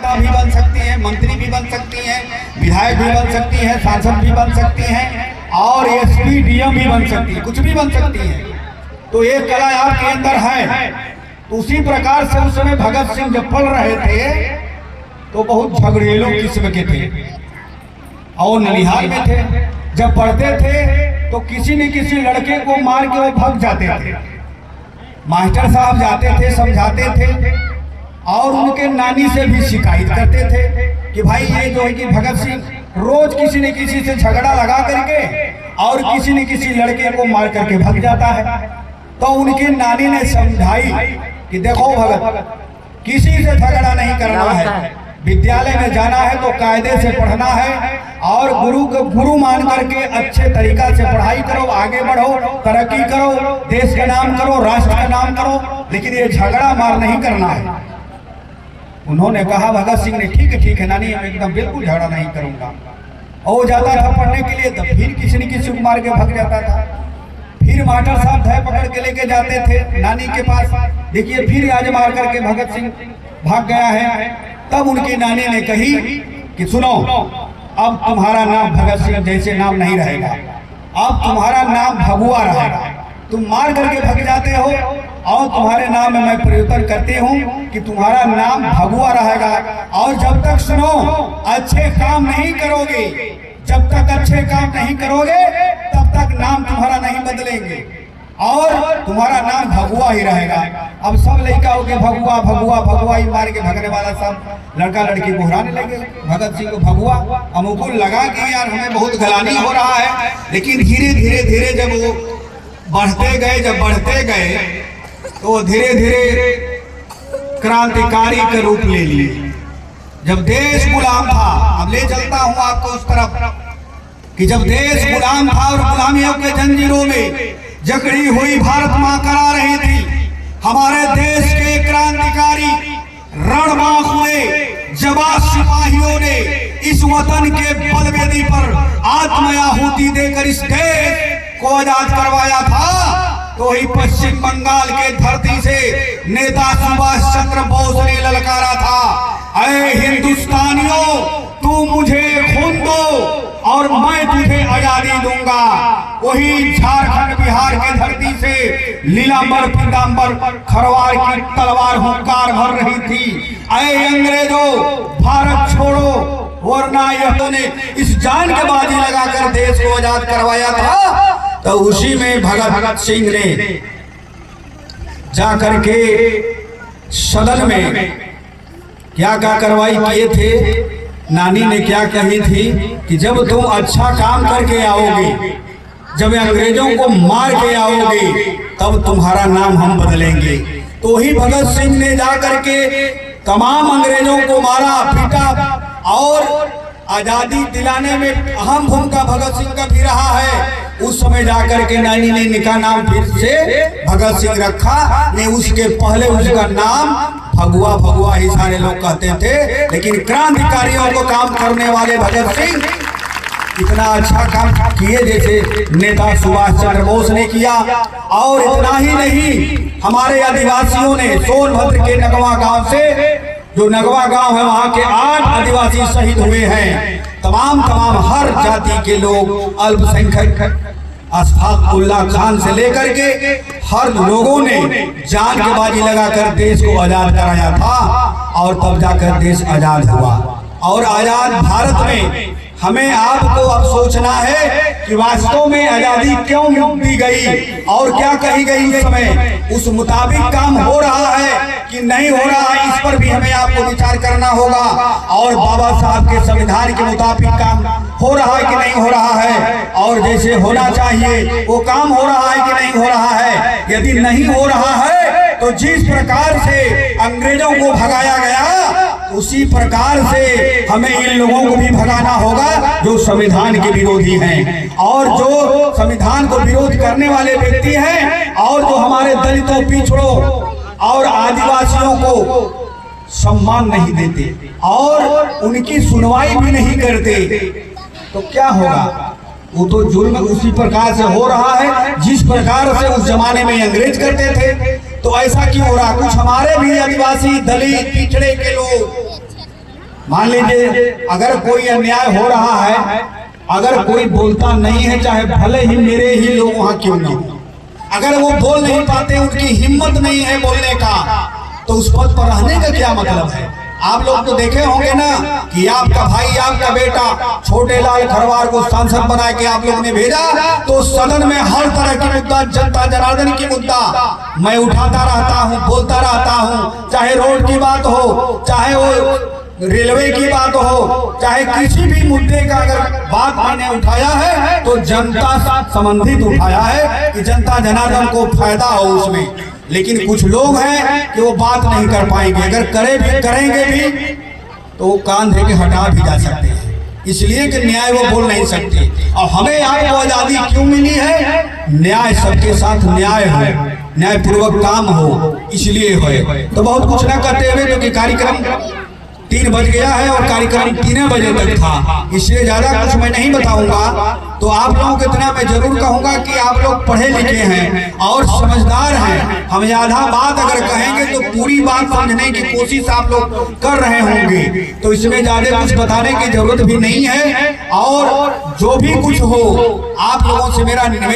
नेता भी बन सकती हैं, मंत्री भी बन सकती हैं, विधायक भी बन सकती हैं, सांसद भी बन सकती हैं और एसपी डीएम भी बन सकती है, कुछ भी बन सकती है। तो ये कला आपके अंदर है। तो उसी प्रकार से उस समय भगत सिंह जब पढ़ रहे थे तो बहुत झगड़ेलू किस्म के थे और ननिहाल में थे। जब पढ़ते थे तो किसी न किसी लड़के को मार के वो भाग जाते थे। मास्टर साहब जाते थे, समझाते थे और उनके नानी से भी शिकायत करते थे कि भाई ये जो है कि भगत सिंह रोज किसी न किसी से झगड़ा लगा करके और किसी न किसी लड़के को मार करके भाग जाता है। तो उनकी नानी ने समझाई कि देखो भगत, किसी से झगड़ा नहीं करना है, विद्यालय में जाना है तो कायदे से पढ़ना है और गुरु को गुरु मान करके अच्छे तरीका से पढ़ाई करो, आगे बढ़ो, तरक्की करो, देश का नाम करो, राष्ट्र का नाम करो, लेकिन ये झगड़ा मार नहीं करना है। उन्होंने कहा, भगत सिंह ने ठीक है नानी, मैं एकदम बिल्कुल झगड़ा नहीं करूंगा। और जाता था पढ़ने के लिए तो फिर किसी न किसी को मार के भाग जाता था। फिर मास्टर साहब धय पकड़ के लेके जाते थे नानी के पास, देखिए फिर आज मार करके भगत सिंह भाग गया है। तब उनकी नानी ने कही कि सुनो, अब तुम्हारा नाम भगत सिंह जैसे नाम नहीं रहेगा, अब तुम्हारा नाम भगुआ रहेगा। तुम मार करके भाग जाते हो और तुम्हारे नाम में मैं परिवर्तन करती हूँ कि तुम्हारा नाम भगुआ रहेगा। और जब तक सुनो अच्छे काम नहीं करोगे, जब तक अच्छे काम नहीं करोगे तब तक नाम तुम्हारा नहीं बदलेंगे और तुम्हारा नाम भगुआ ही रहेगा। अब सब लड़का हो के भगुआ भगुआ भगुआ ही मार के भगने वाला सब लड़का लड़की घुराने लगे भगत सिंह को भगुआ। अमुकुल लगा कि यार हमें बहुत गलानी हो रहा है, लेकिन धीरे धीरे धीरे जब वो बढ़ते गए तो धीरे धीरे क्रांतिकारी का रूप ले लिए। जब देश गुलाम था, अब ले चलता हूं आपको उस तरफ कि जब देश गुलाम था और गुलामियों के जंजीरों में जकड़ी हुई भारत मां करा रही थी, हमारे देश के क्रांतिकारी रणबांक हुए जवान सिपाहियों ने इस वतन के बलवेदी पर आत्मयाहुति देकर इस देश को आजाद करवाया था। तो ही पश्चिम बंगाल के धरती से नेता सुभाष चंद्र बोस ने ललकारा था, अरे हिंदुस्तानियों, तू मुझे खून दो और मैं तुझे आजादी दूंगा। वही झारखंड बिहार के धरती से नीलांबर पीतांबर खरवार की तलवार हुंकार भर रही थी, अरे अंग्रेजों भारत छोड़ो, वरना यह ने इस जान के बाजी लगाकर देश को आजाद करवाया था। तो उसी में भगत सिंह ने जाकर के सदन में क्या कार्रवाई किए थे, नानी ने क्या कही थी कि जब तुम अच्छा काम करके आओगे, जब अंग्रेजों को मार के आओगे, तब तुम्हारा नाम हम बदलेंगे। तो ही भगत सिंह ने जाकर के तमाम अंग्रेजों को मारा पीटा और आजादी दिलाने में अहम भूमिका भगत सिंह का भी रहा है। उस समय जाकर के नानी ने इनका नाम फिर से भगत सिंह रखा, ने उसके पहले उसका नाम भगुआ भगुआ ही सारे लोग कहते थे। लेकिन क्रांतिकारियों को काम करने वाले भगत सिंह इतना अच्छा काम किए जैसे नेता सुभाष चंद्र बोस ने किया। और इतना ही नहीं, हमारे आदिवासियों ने सोनभद्र के नगवा गांव से, जो नगवा गांव है वहां के 8 आदिवासी शहीद हुए हैं। तमाम हर जाति के लोग, अल्पसंख्यक अशफाक उल्लाह खान से लेकर के हर लोगों ने जान की बाजी लगाकर देश को आजाद कराया था और तब जाकर देश आजाद हुआ। और आजाद भारत में हमें आपको अब सोचना है कि वास्तव में आजादी क्यों दी गई और क्या कही गई उस समय, उस मुताबिक काम हो रहा है कि नहीं हो रहा है, इस पर भी हमें आपको विचार करना होगा। और बाबा साहब के संविधान के मुताबिक काम हो रहा है कि नहीं हो रहा है, और जैसे होना चाहिए वो काम हो रहा है कि नहीं हो रहा है। यदि नहीं हो रहा है तो जिस प्रकार से अंग्रेजों को भगाया गया, उसी प्रकार से हमें इन लोगों को भी भगाना होगा जो संविधान के विरोधी हैं और जो संविधान को विरोध करने वाले व्यक्ति हैं और जो हमारे दलितों, पिछड़ों और आदिवासियों को सम्मान नहीं देते और उनकी सुनवाई भी नहीं करते। तो क्या होगा? वो तो जुल्म उसी प्रकार से हो रहा है जिस प्रकार से उस जमाने में अंग्रेज करते थे। तो ऐसा क्यों हो रहा? कुछ हमारे भी आदिवासी, दलित, पिछड़े के लोग मान लीजिए अगर कोई अन्याय हो रहा है, अगर कोई बोलता नहीं है, चाहे भले ही मेरे ही लोग वहां क्यों ना हो, अगर वो बोल नहीं पाते, उनकी हिम्मत नहीं है बोलने का, तो उस पद पर रहने का क्या मतलब है? आप लोग तो देखे होंगे ना कि आपका भाई, आपका बेटा छोटे लाल खरवार को सांसद बना के आप लोग ने भेजा, तो सदन में हर तरह की मुद्दा, जनता जनार्दन की मुद्दा मैं उठाता रहता हूँ, बोलता रहता हूँ। चाहे रोड की बात हो, चाहे वो रेलवे की बात हो, चाहे किसी भी मुद्दे का अगर बात मैंने उठाया है तो जनता से संबंधित उठाया है कि जनता जनार्दन को फायदा हो उसमें। लेकिन कुछ लोग हैं कि वो बात नहीं कर पाएंगे, अगर करेंगे भी तो वो कान धे के हटा भी जा सकते हैं, इसलिए कि न्याय वो बोल नहीं सकते। और हमें आपको आजादी क्यों मिली है? न्याय, सबके साथ न्याय हो, न्यायपूर्वक काम हो, इसलिए हो। तो बहुत कुछ ना करते हुए, क्योंकि कार्यक्रम 3 बज गया है और कार्यक्रम 3 बजे तक था, इसलिए ज्यादा कुछ मैं नहीं बताऊंगा। तो आप लोगों को इतना मैं जरूर कहूंगा कि आप लोग पढ़े लिखे हैं और समझदार हैं। हम आधा बात अगर कहेंगे तो पूरी बात समझने की कोशिश आप लोग कर रहे होंगे, तो इसमें ज्यादा कुछ बताने की जरूरत भी नहीं है। और जो भी कुछ हो, आप लोगों से मेरा निवेदन